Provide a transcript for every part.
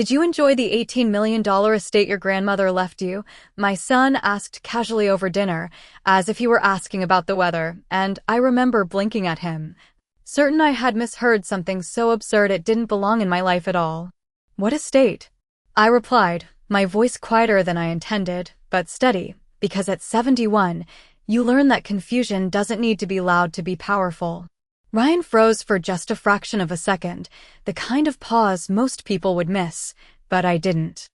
Did you enjoy the $18 million estate your grandmother left you? My son asked casually over dinner, as if he were asking about the weather, and I remember blinking at him, certain I had misheard something so absurd it didn't belong in my life at all. What estate? I replied, my voice quieter than I intended, but steady, because at 71, you learn that confusion doesn't need to be loud to be powerful. Ryan froze for just a fraction of a second, the kind of pause most people would miss, but I didn't.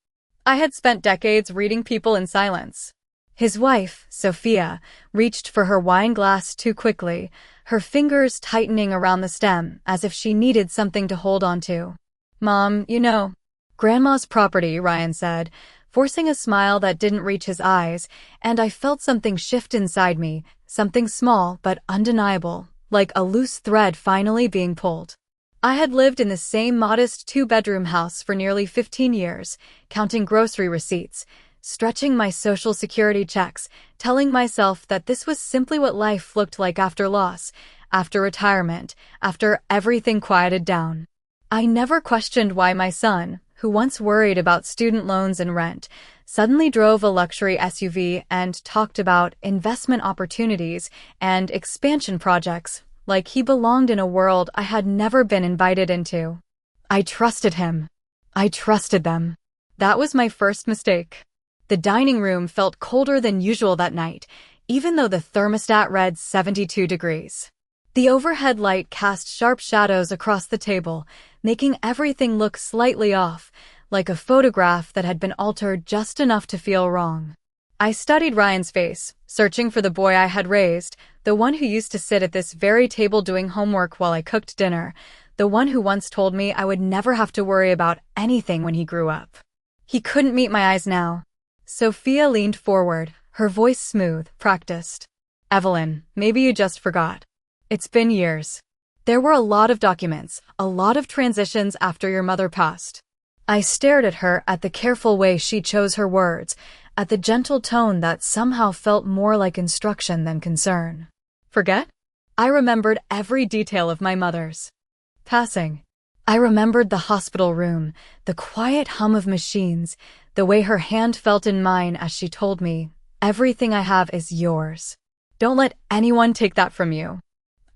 I had spent decades reading people in silence. His wife, Sophia, reached for her wine glass too quickly, her fingers tightening around the stem as if she needed something to hold on to. Mom, you know, Grandma's property, Ryan said, forcing a smile that didn't reach his eyes, and I felt something shift inside me, something small but undeniable, like a loose thread finally being pulled. I had lived in the same modest two-bedroom house for nearly 15 years, counting grocery receipts, stretching my social security checks, telling myself that this was simply what life looked like after loss, after retirement, after everything quieted down. I never questioned why my son, who once worried about student loans and rent, suddenly drove a luxury SUV and talked about investment opportunities and expansion projects, like he belonged in a world I had never been invited into. I trusted him. I trusted them. That was my first mistake. The dining room felt colder than usual that night, even though the thermostat read 72 degrees. The overhead light cast sharp shadows across the table, making everything look slightly off, like a photograph that had been altered just enough to feel wrong. I studied Ryan's face, searching for the boy I had raised, the one who used to sit at this very table doing homework while I cooked dinner, the one who once told me I would never have to worry about anything when he grew up. He couldn't meet my eyes now. Sophia leaned forward, her voice smooth, practiced. Evelyn, maybe you just forgot. It's been years. There were a lot of documents, a lot of transitions after your mother passed. I stared at her, at the careful way she chose her words, at the gentle tone that somehow felt more like instruction than concern. Forget? I remembered every detail of my mother's passing. I remembered the hospital room, the quiet hum of machines, the way her hand felt in mine as she told me, everything I have is yours. Don't let anyone take that from you.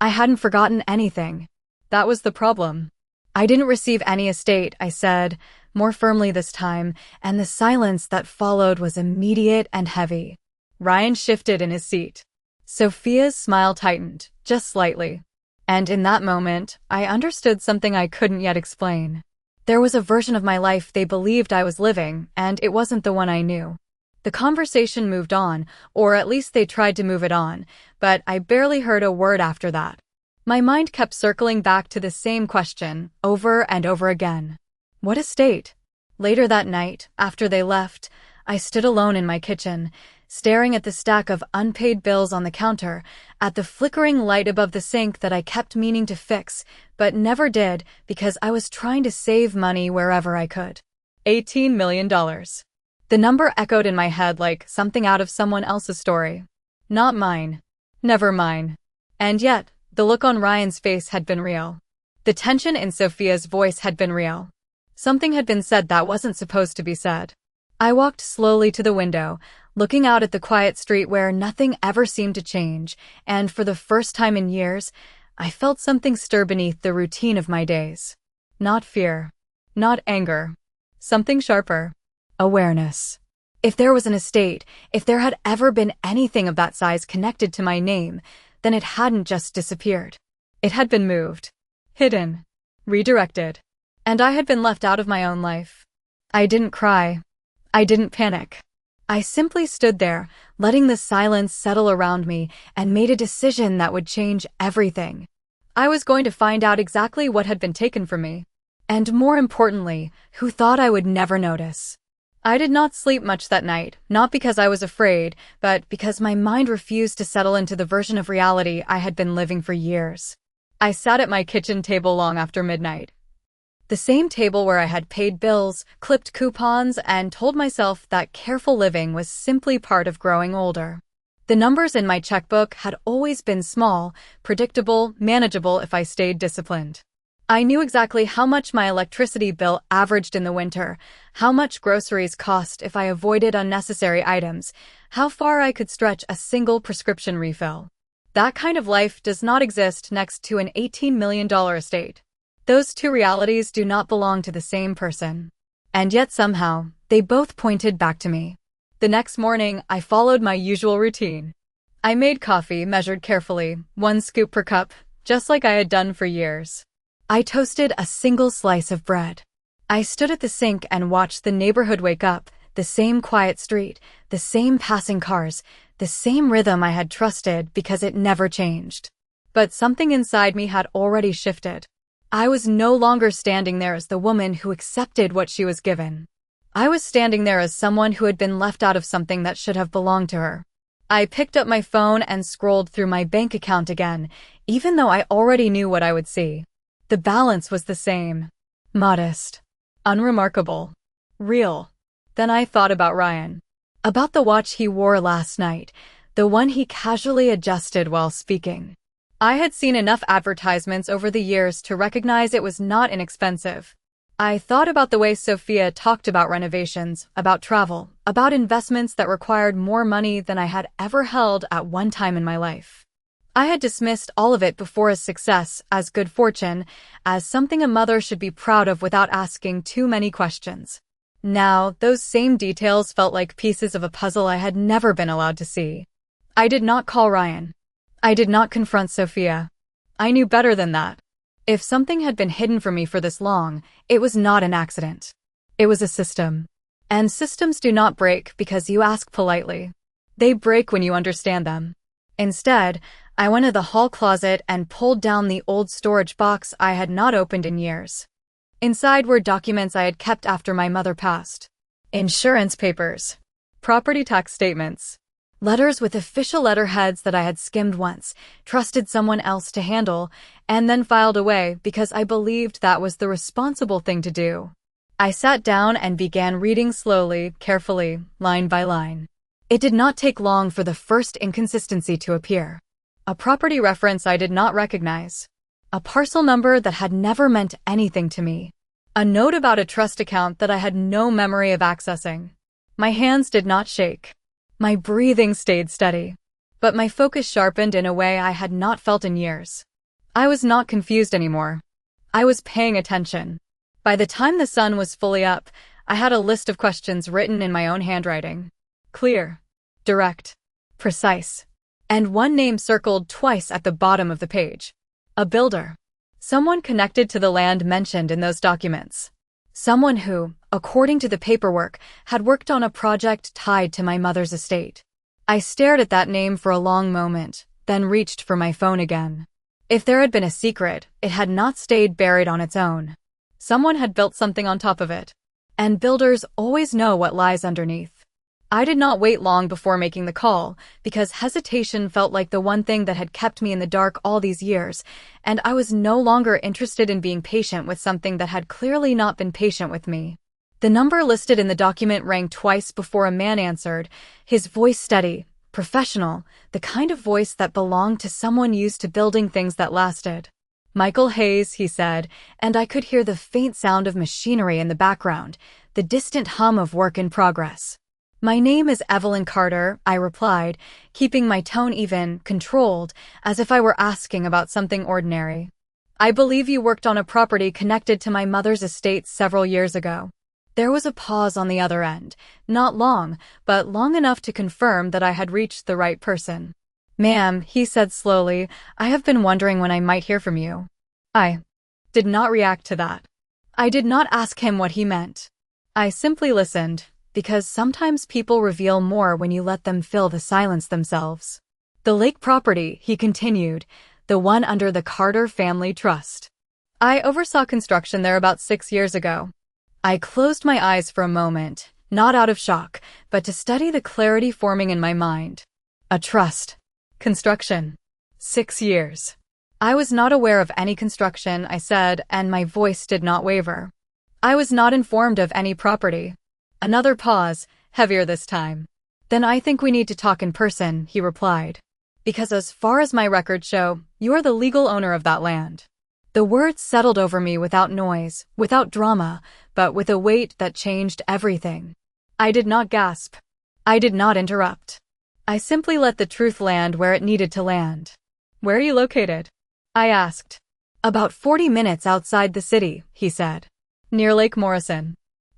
I hadn't forgotten anything. That was the problem. I didn't receive any estate, I said, more firmly this time, and the silence that followed was immediate and heavy. Ryan shifted in his seat. Sophia's smile tightened, just slightly. And in that moment, I understood something I couldn't yet explain. There was a version of my life they believed I was living, and it wasn't the one I knew. The conversation moved on, or at least they tried to move it on, but I barely heard a word after that. My mind kept circling back to the same question, over and over again. What estate? Later that night, after they left, I stood alone in my kitchen, staring at the stack of unpaid bills on the counter, at the flickering light above the sink that I kept meaning to fix, but never did because I was trying to save money wherever I could. $18 million. The number echoed in my head like something out of someone else's story. Not mine. Never mine. And yet, the look on Ryan's face had been real. The tension in Sophia's voice had been real. Something had been said that wasn't supposed to be said. I walked slowly to the window, looking out at the quiet street where nothing ever seemed to change, and for the first time in years, I felt something stir beneath the routine of my days. Not fear. Not anger. Something sharper. Awareness. If there was an estate, if there had ever been anything of that size connected to my name, then it hadn't just disappeared. It had been moved. Hidden. Redirected. And I had been left out of my own life. I didn't cry. I didn't panic. I simply stood there, letting the silence settle around me, and made a decision that would change everything. I was going to find out exactly what had been taken from me. And more importantly, who thought I would never notice. I did not sleep much that night, not because I was afraid, but because my mind refused to settle into the version of reality I had been living for years. I sat at my kitchen table long after midnight. The same table where I had paid bills, clipped coupons, and told myself that careful living was simply part of growing older. The numbers in my checkbook had always been small, predictable, manageable if I stayed disciplined. I knew exactly how much my electricity bill averaged in the winter, how much groceries cost if I avoided unnecessary items, how far I could stretch a single prescription refill. That kind of life does not exist next to an $18 million estate. Those two realities do not belong to the same person. And yet somehow, they both pointed back to me. The next morning, I followed my usual routine. I made coffee, measured carefully, 1 scoop per cup, just like I had done for years. I toasted a single slice of bread. I stood at the sink and watched the neighborhood wake up, the same quiet street, the same passing cars, the same rhythm I had trusted because it never changed. But something inside me had already shifted. I was no longer standing there as the woman who accepted what she was given. I was standing there as someone who had been left out of something that should have belonged to her. I picked up my phone and scrolled through my bank account again, even though I already knew what I would see. The balance was the same. Modest. Unremarkable. Real. Then I thought about Ryan. About the watch he wore last night, the one he casually adjusted while speaking. I had seen enough advertisements over the years to recognize it was not inexpensive. I thought about the way Sophia talked about renovations, about travel, about investments that required more money than I had ever held at one time in my life. I had dismissed all of it before as success, as good fortune, as something a mother should be proud of without asking too many questions. Now, those same details felt like pieces of a puzzle I had never been allowed to see. I did not call Ryan. I did not confront Sophia. I knew better than that. If something had been hidden from me for this long, it was not an accident. It was a system. And systems do not break because you ask politely. They break when you understand them. Instead, I went to the hall closet and pulled down the old storage box I had not opened in years. Inside were documents I had kept after my mother passed. Insurance papers. Property tax statements. Letters with official letterheads that I had skimmed once, trusted someone else to handle, and then filed away because I believed that was the responsible thing to do. I sat down and began reading slowly, carefully, line by line. It did not take long for the first inconsistency to appear. A property reference I did not recognize. A parcel number that had never meant anything to me. A note about a trust account that I had no memory of accessing. My hands did not shake. My breathing stayed steady. But my focus sharpened in a way I had not felt in years. I was not confused anymore. I was paying attention. By the time the sun was fully up, I had a list of questions written in my own handwriting. Clear. Direct. Precise. And one name circled twice at the bottom of the page. A builder. Someone connected to the land mentioned in those documents. Someone who, according to the paperwork, had worked on a project tied to my mother's estate. I stared at that name for a long moment, then reached for my phone again. If there had been a secret, it had not stayed buried on its own. Someone had built something on top of it. And builders always know what lies underneath. I did not wait long before making the call, because hesitation felt like the one thing that had kept me in the dark all these years, and I was no longer interested in being patient with something that had clearly not been patient with me. The number listed in the document rang twice before a man answered, his voice steady, professional, the kind of voice that belonged to someone used to building things that lasted. Michael Hayes, he said, and I could hear the faint sound of machinery in the background, the distant hum of work in progress. My name is Evelyn Carter, I replied, keeping my tone even, controlled, as if I were asking about something ordinary. I believe you worked on a property connected to my mother's estate several years ago. There was a pause on the other end, not long, but long enough to confirm that I had reached the right person. Ma'am, he said slowly, I have been wondering when I might hear from you. I did not react to that. I did not ask him what he meant. I simply listened. Because sometimes people reveal more when you let them fill the silence themselves. The lake property, he continued, the one under the Carter Family Trust. I oversaw construction there about 6 years ago. I closed my eyes for a moment, not out of shock, but to study the clarity forming in my mind. A trust. Construction. 6 years. I was not aware of any construction, I said, and my voice did not waver. I was not informed of any property. Another pause, heavier this time. Then I think we need to talk in person, he replied. Because as far as my records show, you are the legal owner of that land. The words settled over me without noise, without drama, but with a weight that changed everything. I did not gasp. I did not interrupt. I simply let the truth land where it needed to land. "Where are you located?" I asked. "About 40 minutes outside the city," he said. "Near Lake Morrison.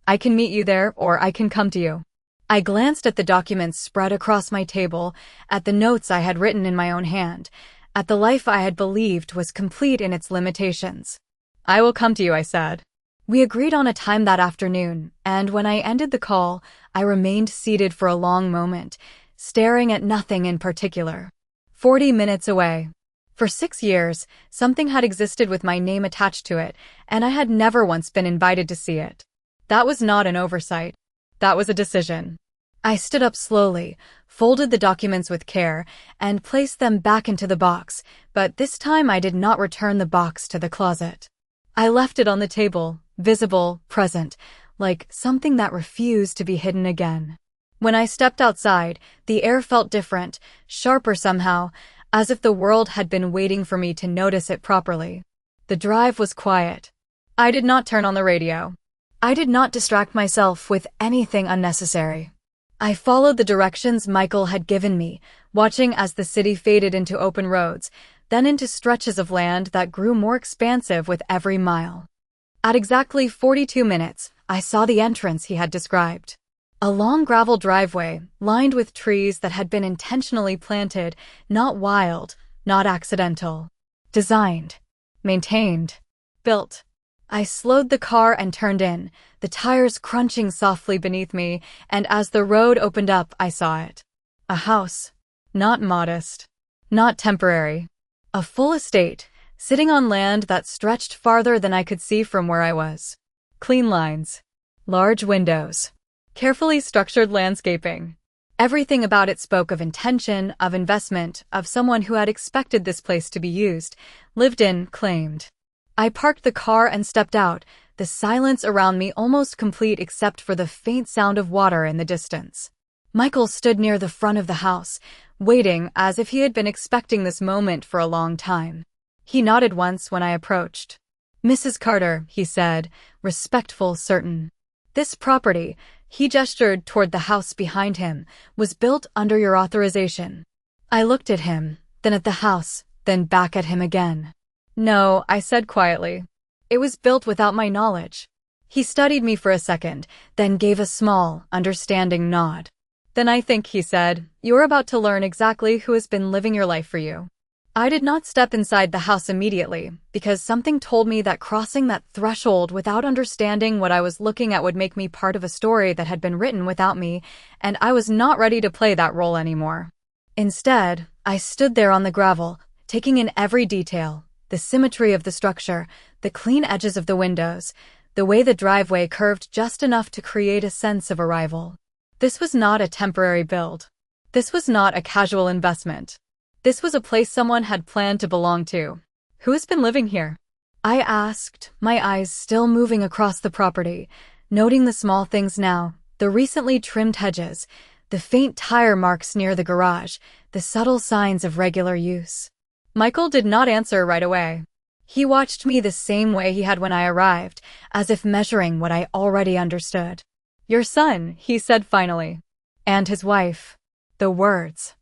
I can meet you there, or I can come to you." I glanced at the documents spread across my table, at the notes I had written in my own hand, at the life I had believed was complete in its limitations. "I will come to you," I said. We agreed on a time that afternoon, and when I ended the call, I remained seated for a long moment, staring at nothing in particular. 40 minutes away. For 6 years, something had existed with my name attached to it, and I had never once been invited to see it. That was not an oversight. That was a decision. I stood up slowly, folded the documents with care, and placed them back into the box, but this time I did not return the box to the closet. I left it on the table, visible, present, like something that refused to be hidden again. When I stepped outside, the air felt different, sharper somehow, as if the world had been waiting for me to notice it properly. The drive was quiet. I did not turn on the radio. I did not distract myself with anything unnecessary. I followed the directions Michael had given me, watching as the city faded into open roads, then into stretches of land that grew more expansive with every mile. At exactly 42 minutes, I saw the entrance he had described. A long gravel driveway, lined with trees that had been intentionally planted, not wild, not accidental. Designed. Maintained. Built. I slowed the car and turned in, the tires crunching softly beneath me, and as the road opened up, I saw it. A house. Not modest. Not temporary. A full estate, sitting on land that stretched farther than I could see from where I was. Clean lines. Large windows. Carefully structured landscaping. Everything about it spoke of intention, of investment, of someone who had expected this place to be used, lived in, claimed. I parked the car and stepped out, the silence around me almost complete except for the faint sound of water in the distance. Michael stood near the front of the house, waiting as if he had been expecting this moment for a long time. He nodded once when I approached. "Mrs. Carter," he said, respectful, certain. "This property," he gestured toward the house behind him, "was built under your authorization." I looked at him, then at the house, then back at him again. "No," I said quietly. "It was built without my knowledge." He studied me for a second, then gave a small, understanding nod. "Then I think," he said, "you're about to learn exactly who has been living your life for you." I did not step inside the house immediately, because something told me that crossing that threshold without understanding what I was looking at would make me part of a story that had been written without me, and I was not ready to play that role anymore. Instead, I stood there on the gravel, taking in every detail, the symmetry of the structure, the clean edges of the windows, the way the driveway curved just enough to create a sense of arrival. This was not a temporary build. This was not a casual investment. This was a place someone had planned to belong to. "Who has been living here?" I asked, my eyes still moving across the property, noting the small things now, the recently trimmed hedges, the faint tire marks near the garage, the subtle signs of regular use. Michael did not answer right away. He watched me the same way he had when I arrived, as if measuring what I already understood. "Your son," he said finally. "And his wife." The words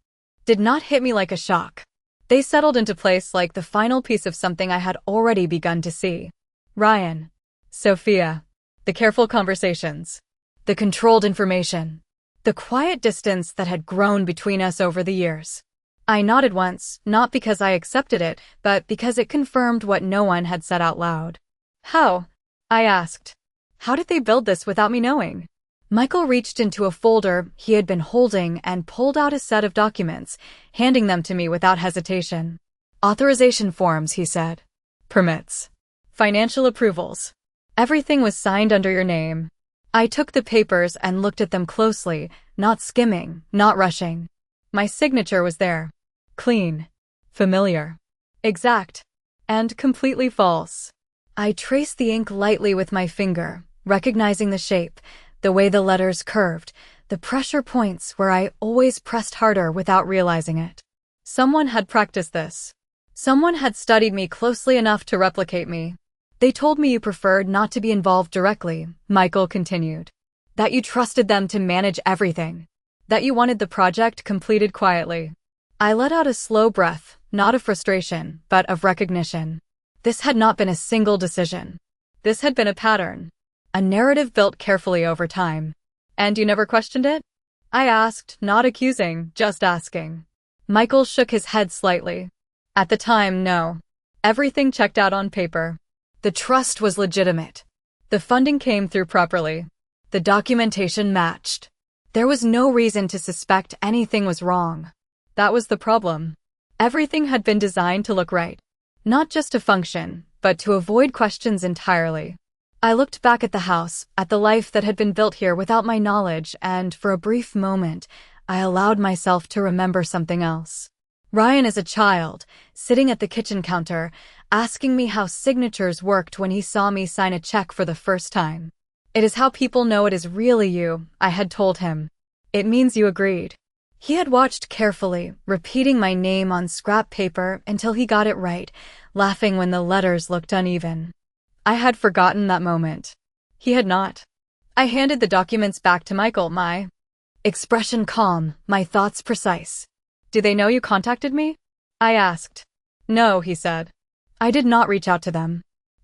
did not hit me like a shock. They settled into place like the final piece of something I had already begun to see. Ryan. Sophia. The careful conversations. The controlled information. The quiet distance that had grown between us over the years. I nodded once, not because I accepted it, but because it confirmed what no one had said out loud. "How?" I asked. "How did they build this without me knowing?" Michael reached into a folder he had been holding and pulled out a set of documents, handing them to me without hesitation. "Authorization forms," he said. "Permits. Financial approvals. Everything was signed under your name." I took the papers and looked at them closely, not skimming, not rushing. My signature was there. Clean. Familiar. Exact. And completely false. I traced the ink lightly with my finger, recognizing the shape, the way the letters curved, the pressure points where I always pressed harder without realizing it. Someone had practiced this. Someone had studied me closely enough to replicate me. They told me you preferred not to be involved directly, Michael continued. That you trusted them to manage everything. That you wanted the project completed quietly. I let out a slow breath, not of frustration, but of recognition. This had not been a single decision. This had been a pattern. A narrative built carefully over time. And you never questioned it? I asked, not accusing, just asking. Michael shook his head slightly. At the time, no. Everything checked out on paper. The trust was legitimate. The funding came through properly. The documentation matched. There was no reason to suspect anything was wrong. That was the problem. Everything had been designed to look right. Not just to function, but to avoid questions entirely. I looked back at the house, at the life that had been built here without my knowledge, and for a brief moment, I allowed myself to remember something else. Ryan as a child, sitting at the kitchen counter, asking me how signatures worked when he saw me sign a check for the first time. It is how people know it is really you, I had told him. It means you agreed. He had watched carefully, repeating my name on scrap paper until he got it right, laughing when the letters looked uneven. I had forgotten that moment. He had not. I handed the documents back to Michael, my expression calm, my thoughts precise. Do they know you contacted me? I asked. No, he said. I did not reach out to them.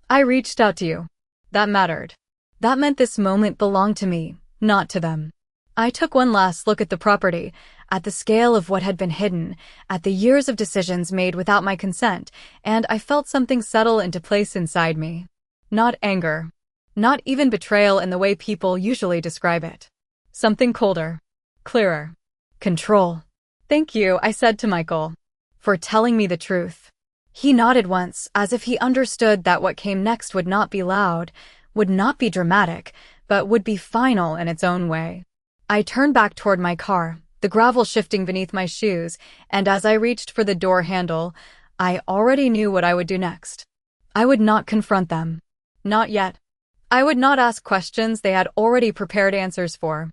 I reached out to you. That mattered. That meant this moment belonged to me, not to them. I took one last look at the property, at the scale of what had been hidden, at the years of decisions made without my consent, and I felt something settle into place inside me. Not anger. Not even betrayal in the way people usually describe it. Something colder. Clearer. Control. Thank you, I said to Michael, for telling me the truth. He nodded once, as if he understood that what came next would not be loud, would not be dramatic, but would be final in its own way. I turned back toward my car, the gravel shifting beneath my shoes, and as I reached for the door handle, I already knew what I would do next. I would not confront them. Not yet. I would not ask questions they had already prepared answers for.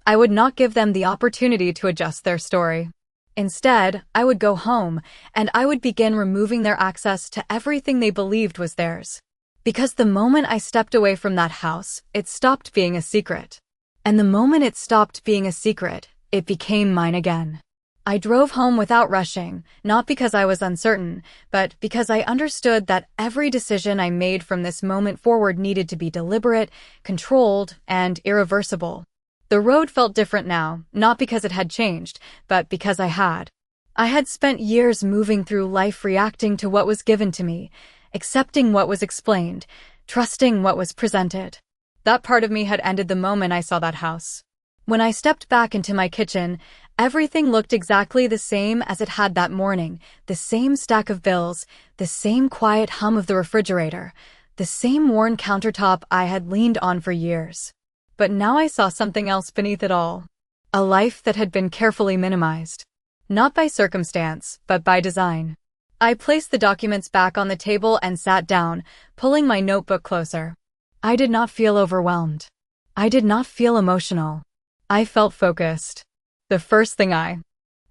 I would not give them the opportunity to adjust their story. Instead, I would go home, and I would begin removing their access to everything they believed was theirs. Because the moment I stepped away from that house, it stopped being a secret. And the moment it stopped being a secret, it became mine again. I drove home without rushing, not because I was uncertain, but because I understood that every decision I made from this moment forward needed to be deliberate, controlled, and irreversible. The road felt different now, not because it had changed, but because I had. I had spent years moving through life reacting to what was given to me, accepting what was explained, trusting what was presented. That part of me had ended the moment I saw that house. When I stepped back into my kitchen, everything looked exactly the same as it had that morning, the same stack of bills, the same quiet hum of the refrigerator, the same worn countertop I had leaned on for years. But now I saw something else beneath it all. A life that had been carefully minimized. Not by circumstance, but by design. I placed the documents back on the table and sat down, pulling my notebook closer. I did not feel overwhelmed. I did not feel emotional. I felt focused. The first thing I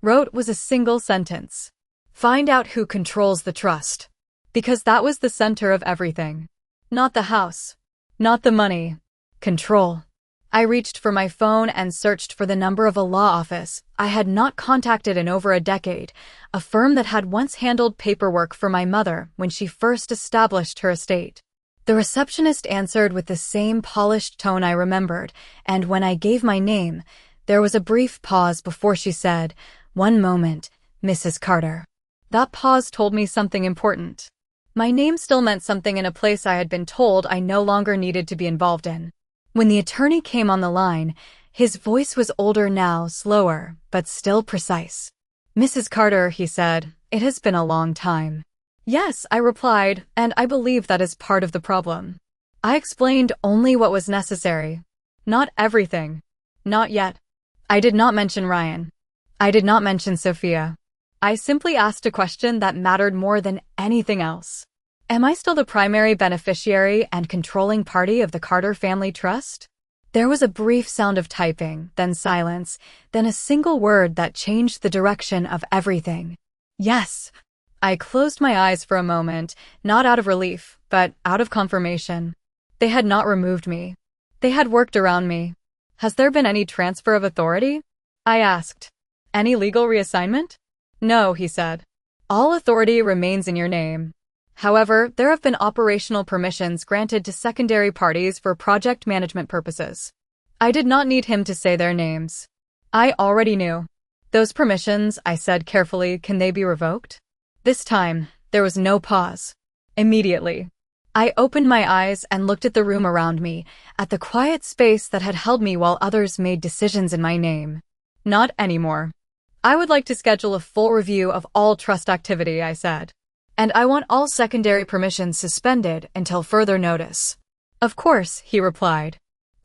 wrote was a single sentence. Find out who controls the trust. Because that was the center of everything. Not the house. Not the money. Control. I reached for my phone and searched for the number of a law office I had not contacted in over a decade, a firm that had once handled paperwork for my mother when she first established her estate. The receptionist answered with the same polished tone I remembered, and when I gave my name, there was a brief pause before she said, "One moment, Mrs. Carter." That pause told me something important. My name still meant something in a place I had been told I no longer needed to be involved in. When the attorney came on the line, his voice was older now, slower, but still precise. "Mrs. Carter," he said, "it has been a long time." "Yes," I replied, and I believe that is part of the problem. I explained only what was necessary. Not everything. Not yet. I did not mention Ryan. I did not mention Sophia. I simply asked a question that mattered more than anything else. Am I still the primary beneficiary and controlling party of the Carter family trust? There was a brief sound of typing, then silence, then a single word that changed the direction of everything. "Yes." I closed my eyes for a moment, not out of relief, but out of confirmation. They had not removed me. They had worked around me. Has there been any transfer of authority? I asked. Any legal reassignment? No, he said. All authority remains in your name. However, there have been operational permissions granted to secondary parties for project management purposes. I did not need him to say their names. I already knew. Those permissions, I said carefully, can they be revoked? This time, there was no pause. Immediately, I opened my eyes and looked at the room around me, at the quiet space that had held me while others made decisions in my name. Not anymore. I would like to schedule a full review of all trust activity, I said. And I want all secondary permissions suspended until further notice. Of course, he replied.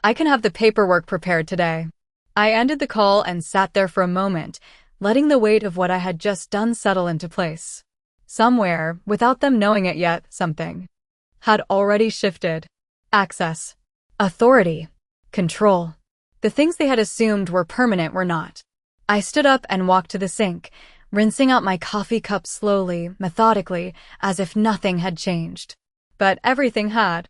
I can have the paperwork prepared today. I ended the call and sat there for a moment, letting the weight of what I had just done settle into place. Somewhere, without them knowing it yet, something had already shifted. Access, authority, control. The things they had assumed were permanent were not. I stood up and walked to the sink, rinsing out my coffee cup slowly, methodically, as if nothing had changed. But everything had.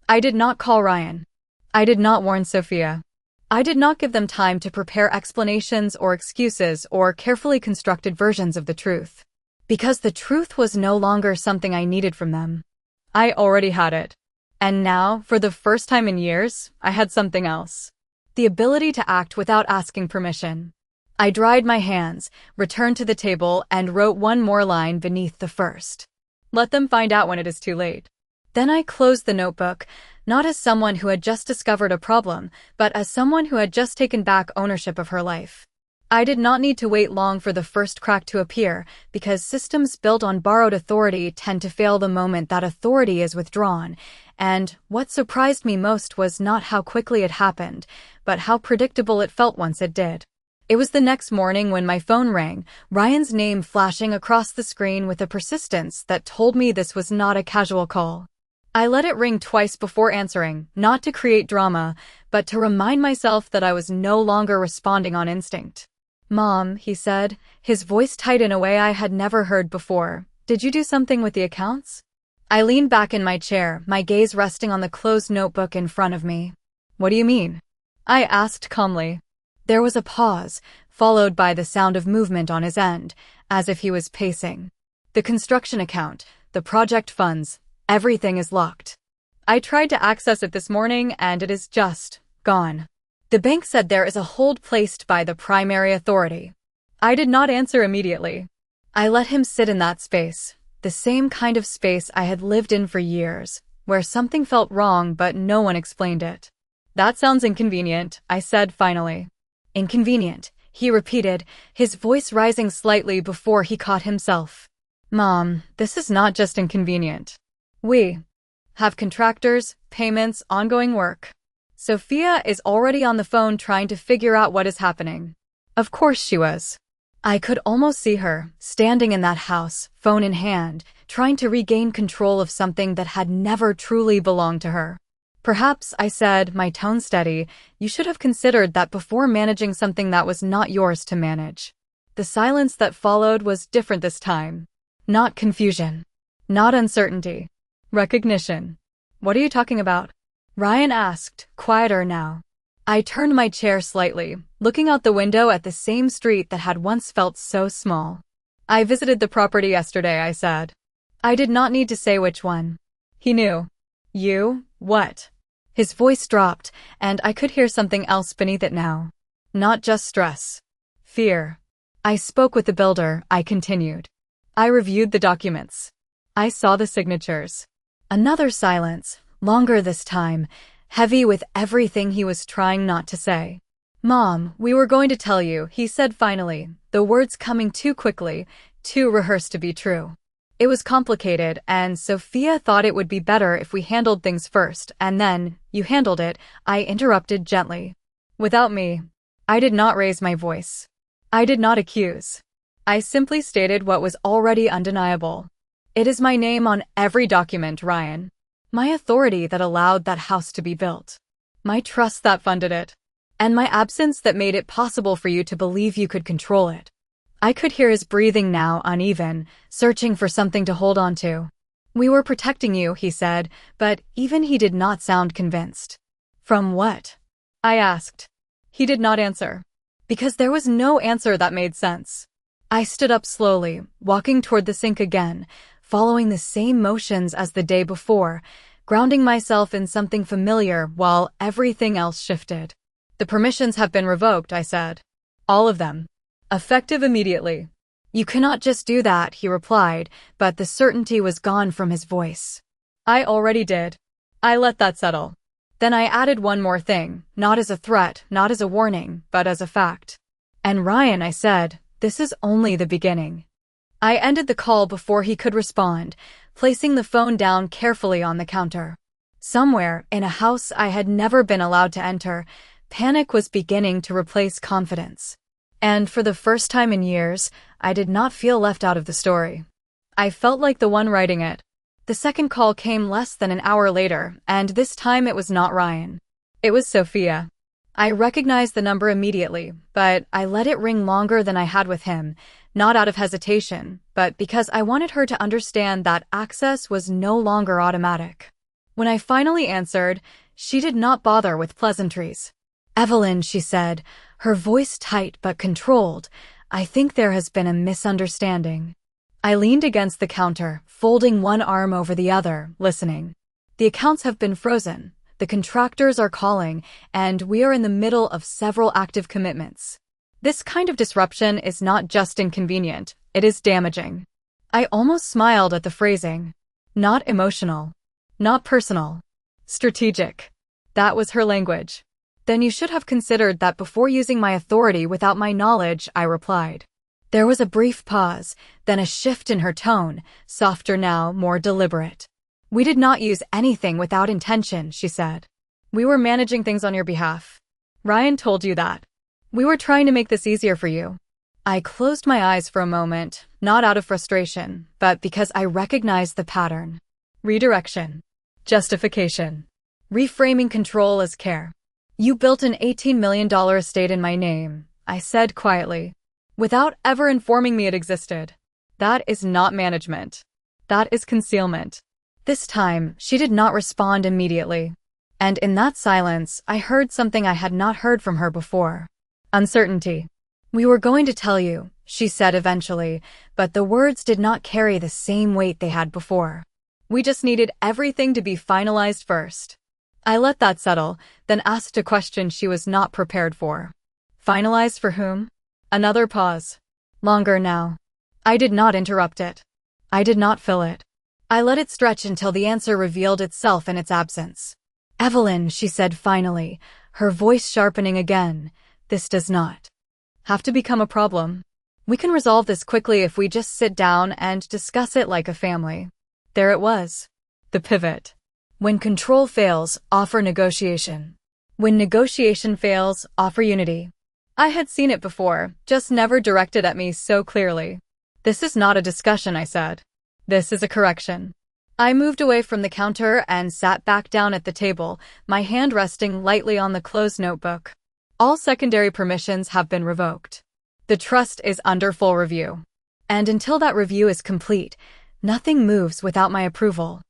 I did not call Ryan. I did not warn Sophia. I did not give them time to prepare explanations or excuses or carefully constructed versions of the truth. Because the truth was no longer something I needed from them. I already had it. And now, for the first time in years, I had something else. The ability to act without asking permission. I dried my hands, returned to the table, and wrote one more line beneath the first. Let them find out when it is too late. Then I closed the notebook, not as someone who had just discovered a problem, but as someone who had just taken back ownership of her life. I did not need to wait long for the first crack to appear, because systems built on borrowed authority tend to fail the moment that authority is withdrawn, and what surprised me most was not how quickly it happened, but how predictable it felt once it did. It was the next morning when my phone rang, Ryan's name flashing across the screen with a persistence that told me this was not a casual call. I let it ring twice before answering, not to create drama, but to remind myself that I was no longer responding on instinct. Mom, he said, his voice tight in a way I had never heard before. Did you do something with the accounts? I leaned back in my chair, my gaze resting on the closed notebook in front of me. What do you mean? I asked calmly. There was a pause, followed by the sound of movement on his end, as if he was pacing. The construction account, the project funds, everything is locked. I tried to access it this morning and it is just gone. The bank said there is a hold placed by the primary authority. I did not answer immediately. I let him sit in that space, the same kind of space I had lived in for years, where something felt wrong but no one explained it. That sounds inconvenient, I said finally. Inconvenient, he repeated, his voice rising slightly before he caught himself. Mom, this is not just inconvenient. We have contractors, payments, ongoing work. Sophia is already on the phone trying to figure out what is happening. Of course she was. I could almost see her, standing in that house, phone in hand, trying to regain control of something that had never truly belonged to her. Perhaps, I said, my tone steady, you should have considered that before managing something that was not yours to manage. The silence that followed was different this time. Not confusion. Not uncertainty. Recognition. What are you talking about? Ryan asked, quieter now. I turned my chair slightly, looking out the window at the same street that had once felt so small. I visited the property yesterday, I said. I did not need to say which one. He knew. You? What? His voice dropped, and I could hear something else beneath it now. Not just stress. Fear. I spoke with the builder, I continued. I reviewed the documents. I saw the signatures. Another silence, longer this time, heavy with everything he was trying not to say. Mom, we were going to tell you, he said finally, the words coming too quickly, too rehearsed to be true. It was complicated, and Sophia thought it would be better if we handled things first, and then, you handled it, I interrupted gently. Without me. I did not raise my voice. I did not accuse. I simply stated what was already undeniable. It is my name on every document, Ryan. My authority that allowed that house to be built. My trust that funded it. And my absence that made it possible for you to believe you could control it. I could hear his breathing now, uneven, searching for something to hold on to. "We were protecting you," he said, but even he did not sound convinced. "From what?" I asked. He did not answer. Because there was no answer that made sense. I stood up slowly, walking toward the sink again, following the same motions as the day before, grounding myself in something familiar while everything else shifted. "The permissions have been revoked," I said. "All of them. Effective immediately." "You cannot just do that," he replied, but the certainty was gone from his voice. "I already did." I let that settle. Then I added one more thing, not as a threat, not as a warning, but as a fact. "And Ryan," I said, "this is only the beginning." I ended the call before he could respond, placing the phone down carefully on the counter. Somewhere, in a house I had never been allowed to enter, panic was beginning to replace confidence. And for the first time in years, I did not feel left out of the story. I felt like the one writing it. The second call came less than an hour later, and this time it was not Ryan. It was Sophia. I recognized the number immediately, but I let it ring longer than I had with him, not out of hesitation, but because I wanted her to understand that access was no longer automatic. When I finally answered, she did not bother with pleasantries. "Evelyn," she said, her voice tight but controlled, "I think there has been a misunderstanding." I leaned against the counter, folding one arm over the other, listening. "The accounts have been frozen, the contractors are calling, and we are in the middle of several active commitments. This kind of disruption is not just inconvenient, it is damaging." I almost smiled at the phrasing. Not emotional. Not personal. Strategic. That was her language. "Then you should have considered that before using my authority without my knowledge," I replied. There was a brief pause, then a shift in her tone, softer now, more deliberate. "We did not use anything without intention," she said. "We were managing things on your behalf. Ryan told you that. We were trying to make this easier for you." I closed my eyes for a moment, not out of frustration, but because I recognized the pattern. Redirection. Justification. Reframing control as care. "You built an $18 million estate in my name," I said quietly, "without ever informing me it existed. That is not management. That is concealment." This time, she did not respond immediately. And in that silence, I heard something I had not heard from her before. Uncertainty. "We were going to tell you," she said eventually, but the words did not carry the same weight they had before. "We just needed everything to be finalized first." I let that settle, then asked a question she was not prepared for. "Finalized for whom?" Another pause. Longer now. I did not interrupt it. I did not fill it. I let it stretch until the answer revealed itself in its absence. "Evelyn," she said finally, her voice sharpening again, "this does not have to become a problem. We can resolve this quickly if we just sit down and discuss it like a family." There it was. The pivot. When control fails, offer negotiation. When negotiation fails, offer unity. I had seen it before, just never directed at me so clearly. "This is not a discussion," I said. "This is a correction." I moved away from the counter and sat back down at the table, my hand resting lightly on the closed notebook. "All secondary permissions have been revoked. The trust is under full review. And until that review is complete, nothing moves without my approval."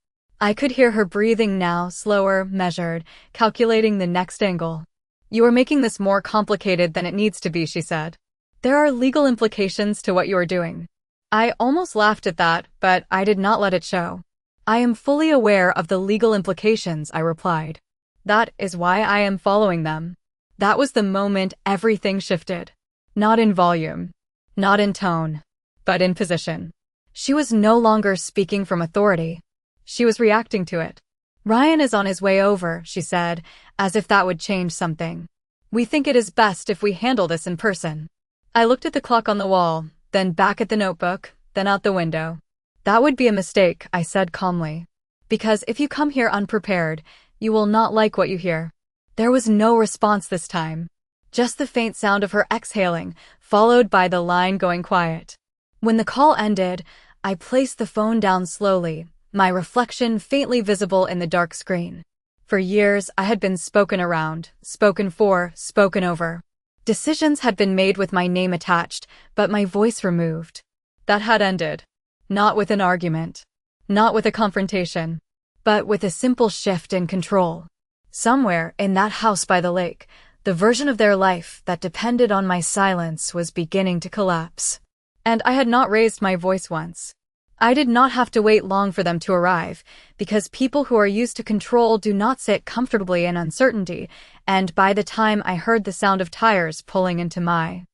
I could hear her breathing now, slower, measured, calculating the next angle. "You are making this more complicated than it needs to be," she said. "There are legal implications to what you are doing." I almost laughed at that, but I did not let it show. "I am fully aware of the legal implications," I replied. "That is why I am following them." That was the moment everything shifted. Not in volume, not in tone, but in position. She was no longer speaking from authority. She was reacting to it. "Ryan is on his way over," she said, as if that would change something. "We think it is best if we handle this in person." I looked at the clock on the wall, then back at the notebook, then out the window. "That would be a mistake," I said calmly. "Because if you come here unprepared, you will not like what you hear." There was no response this time. Just the faint sound of her exhaling, followed by the line going quiet. When the call ended, I placed the phone down slowly, my reflection faintly visible in the dark screen. For years, I had been spoken around, spoken for, spoken over. Decisions had been made with my name attached, but my voice removed. That had ended. Not with an argument. Not with a confrontation. But with a simple shift in control. Somewhere, in that house by the lake, the version of their life that depended on my silence was beginning to collapse. And I had not raised my voice once. I did not have to wait long for them to arrive, because people who are used to control do not sit comfortably in uncertainty, and by the time I heard the sound of tires pulling into my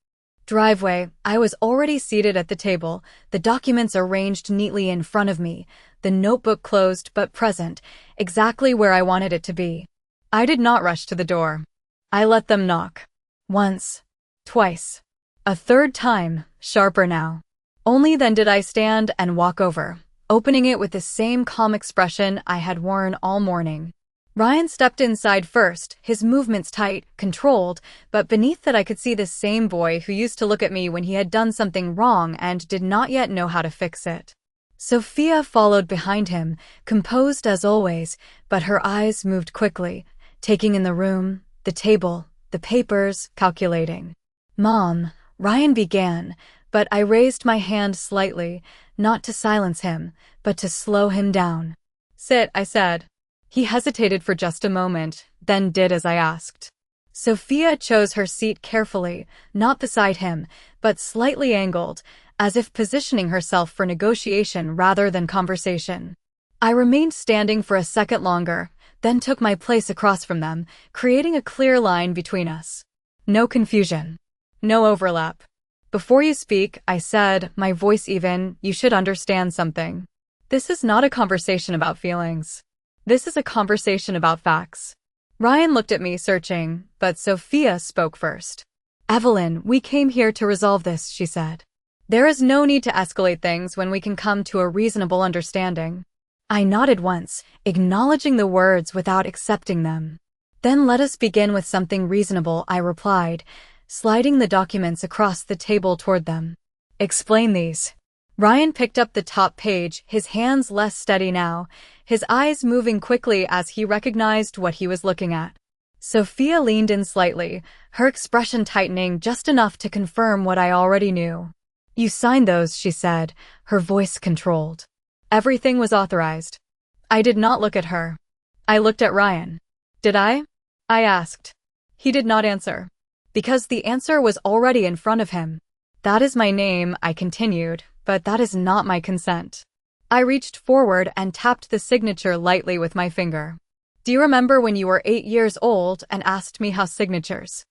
driveway, I was already seated at the table, the documents arranged neatly in front of me, the notebook closed but present, exactly where I wanted it to be. I did not rush to the door. I let them knock. Once. Twice. A third time, sharper now. Only then did I stand and walk over, opening it with the same calm expression I had worn all morning. Ryan stepped inside first, his movements tight, controlled, but beneath that I could see the same boy who used to look at me when he had done something wrong and did not yet know how to fix it. Sophia followed behind him, composed as always, but her eyes moved quickly, taking in the room, the table, the papers, calculating. "Mom," Ryan began, but I raised my hand slightly, not to silence him, but to slow him down. "Sit," I said. He hesitated for just a moment, then did as I asked. Sophia chose her seat carefully, not beside him, but slightly angled, as if positioning herself for negotiation rather than conversation. I remained standing for a second longer, then took my place across from them, creating a clear line between us. No confusion. No overlap. "Before you speak," I said, my voice even, "you should understand something. This is not a conversation about feelings. This is a conversation about facts." Ryan looked at me searching, but Sophia spoke first. "Evelyn, we came here to resolve this," she said. "There is no need to escalate things when we can come to a reasonable understanding." I nodded once, acknowledging the words without accepting them. "Then let us begin with something reasonable," I replied, sliding the documents across the table toward them. "Explain these." Ryan picked up the top page, his hands less steady now, his eyes moving quickly as he recognized what he was looking at. Sophia leaned in slightly, her expression tightening just enough to confirm what I already knew. "You signed those," she said, her voice controlled. "Everything was authorized." I did not look at her. I looked at Ryan. "Did I?" I asked. He did not answer. Because the answer was already in front of him. "That is my name," I continued, "but that is not my consent." I reached forward and tapped the signature lightly with my finger. "Do you remember when you were 8 years old and asked me how signatures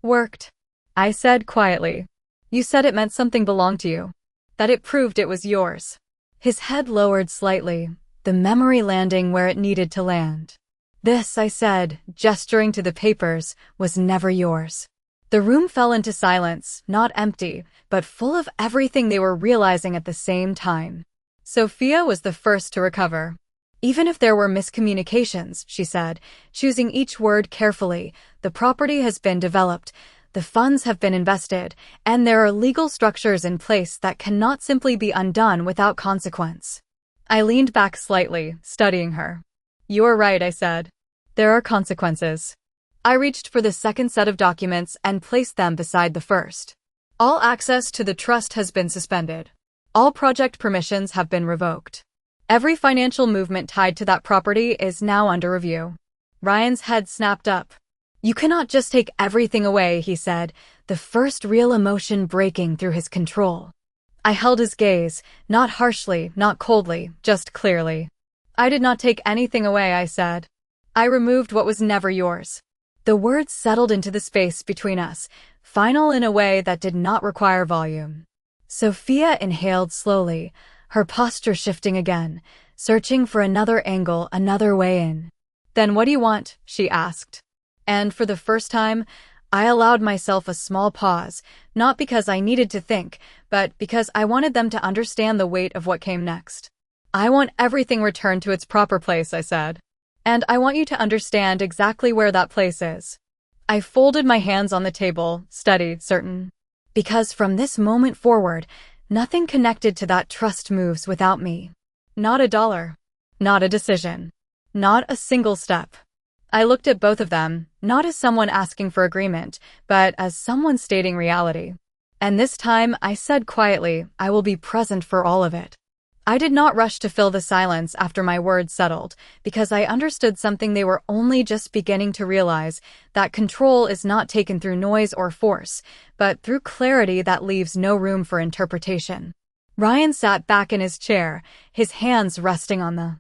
worked?" I said quietly. "You said it meant something belonged to you. That it proved it was yours." His head lowered slightly, the memory landing where it needed to land. "This," I said, gesturing to the papers, "was never yours." The room fell into silence, not empty, but full of everything they were realizing at the same time. Sophia was the first to recover. "Even if there were miscommunications," she said, choosing each word carefully, "the property has been developed, the funds have been invested, and there are legal structures in place that cannot simply be undone without consequence." I leaned back slightly, studying her. "You are right," I said. "There are consequences." I reached for the second set of documents and placed them beside the first. "All access to the trust has been suspended. All project permissions have been revoked. Every financial movement tied to that property is now under review." Ryan's head snapped up. "You cannot just take everything away," he said, the first real emotion breaking through his control. I held his gaze, not harshly, not coldly, just clearly. "I did not take anything away," I said. "I removed what was never yours." The words settled into the space between us, final in a way that did not require volume. Sophia inhaled slowly, her posture shifting again, searching for another angle, another way in. "Then what do you want?" she asked. And for the first time, I allowed myself a small pause, not because I needed to think, but because I wanted them to understand the weight of what came next. "I want everything returned to its proper place," I said. "And I want you to understand exactly where that place is." I folded my hands on the table, steady, certain. Because from this moment forward, nothing connected to that trust moves without me. Not a dollar. Not a decision. Not a single step. I looked at both of them, not as someone asking for agreement, but as someone stating reality. And this time, I said quietly, I will be present for all of it. I did not rush to fill the silence after my words settled, because I understood something they were only just beginning to realize, that control is not taken through noise or force, but through clarity that leaves no room for interpretation. Ryan sat back in his chair, his hands resting on the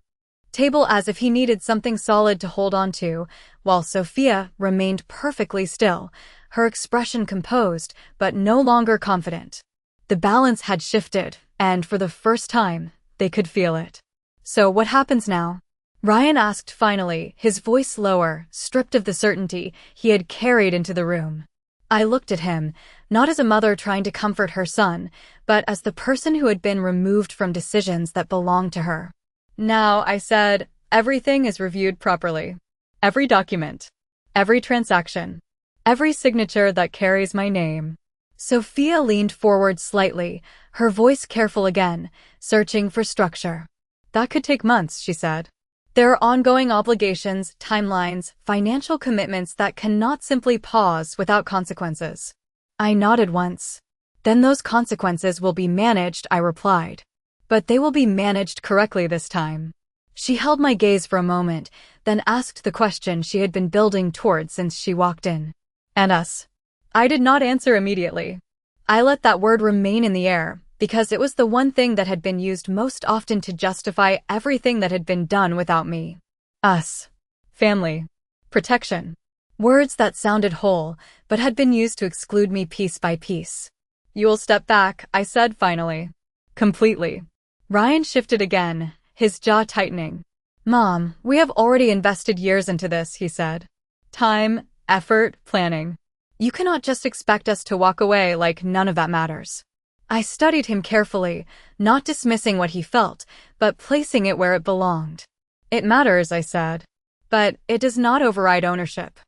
table as if he needed something solid to hold on to, while Sophia remained perfectly still, her expression composed, but no longer confident. The balance had shifted, and for the first time, they could feel it. So what happens now? Ryan asked finally, his voice lower, stripped of the certainty he had carried into the room. I looked at him, not as a mother trying to comfort her son, but as the person who had been removed from decisions that belonged to her. Now, I said, everything is reviewed properly. Every document, every transaction, every signature that carries my name. Sophia leaned forward slightly, her voice careful again, searching for structure. That could take months, she said. There are ongoing obligations, timelines, financial commitments that cannot simply pause without consequences. I nodded once. Then those consequences will be managed, I replied. But they will be managed correctly this time. She held my gaze for a moment, then asked the question she had been building toward since she walked in. And us? I did not answer immediately. I let that word remain in the air, because it was the one thing that had been used most often to justify everything that had been done without me. Us. Family. Protection. Words that sounded whole, but had been used to exclude me piece by piece. You will step back, I said finally. Completely. Ryan shifted again, his jaw tightening. Mom, we have already invested years into this, he said. Time, effort, planning. You cannot just expect us to walk away like none of that matters. I studied him carefully, not dismissing what he felt, but placing it where it belonged. It matters, I said. But it does not override ownership.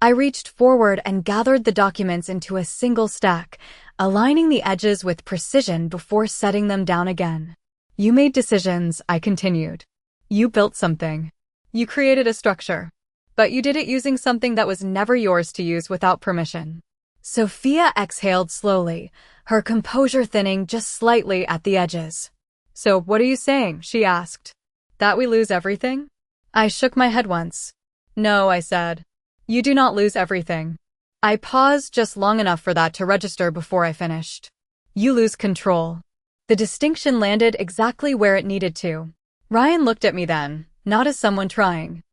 I reached forward and gathered the documents into a single stack, aligning the edges with precision before setting them down again. You made decisions, I continued. You built something. You created a structure. But you did it using something that was never yours to use without permission. Sophia exhaled slowly, her composure thinning just slightly at the edges. So what are you saying? She asked. That we lose everything? I shook my head once. No, I said. You do not lose everything. I paused just long enough for that to register before I finished. You lose control. The distinction landed exactly where it needed to. Ryan looked at me then, not as someone trying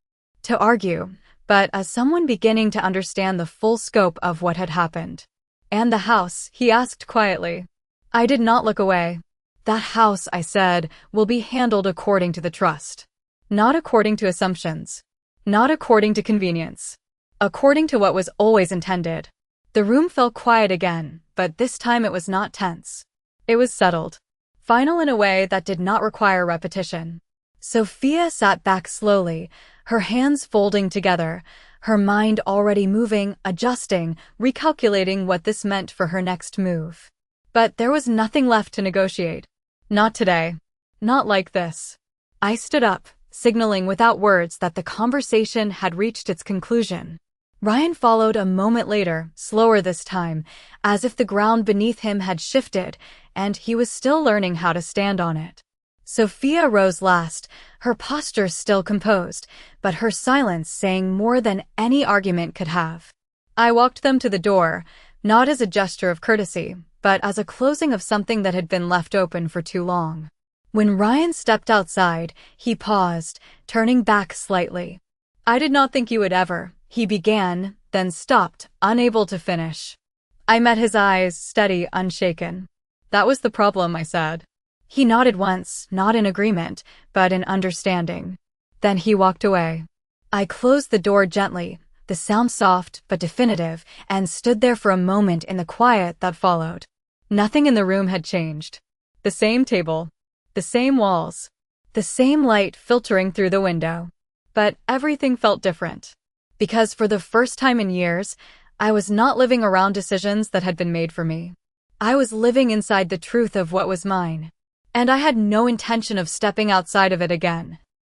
to argue, but as someone beginning to understand the full scope of what had happened. And the house, he asked quietly. I did not look away. That house, I said, will be handled according to the trust. Not according to assumptions. Not according to convenience. According to what was always intended. The room fell quiet again, but this time it was not tense. It was settled. Final in a way that did not require repetition. Sophia sat back slowly, her hands folding together, her mind already moving, adjusting, recalculating what this meant for her next move. But there was nothing left to negotiate. Not today. Not like this. I stood up, signaling without words that the conversation had reached its conclusion. Ryan followed a moment later, slower this time, as if the ground beneath him had shifted, and he was still learning how to stand on it. Sophia rose last, her posture still composed, but her silence saying more than any argument could have. I walked them to the door, not as a gesture of courtesy, but as a closing of something that had been left open for too long. When Ryan stepped outside, he paused, turning back slightly. I did not think you would ever, he began, then stopped, unable to finish. I met his eyes, steady, unshaken. That was the problem, I said. He nodded once, not in agreement, but in understanding. Then he walked away. I closed the door gently, the sound soft but definitive, and stood there for a moment in the quiet that followed. Nothing in the room had changed. The same table. The same walls. The same light filtering through the window. But everything felt different. Because for the first time in years, I was not living around decisions that had been made for me. I was living inside the truth of what was mine. And I had no intention of stepping outside of it again.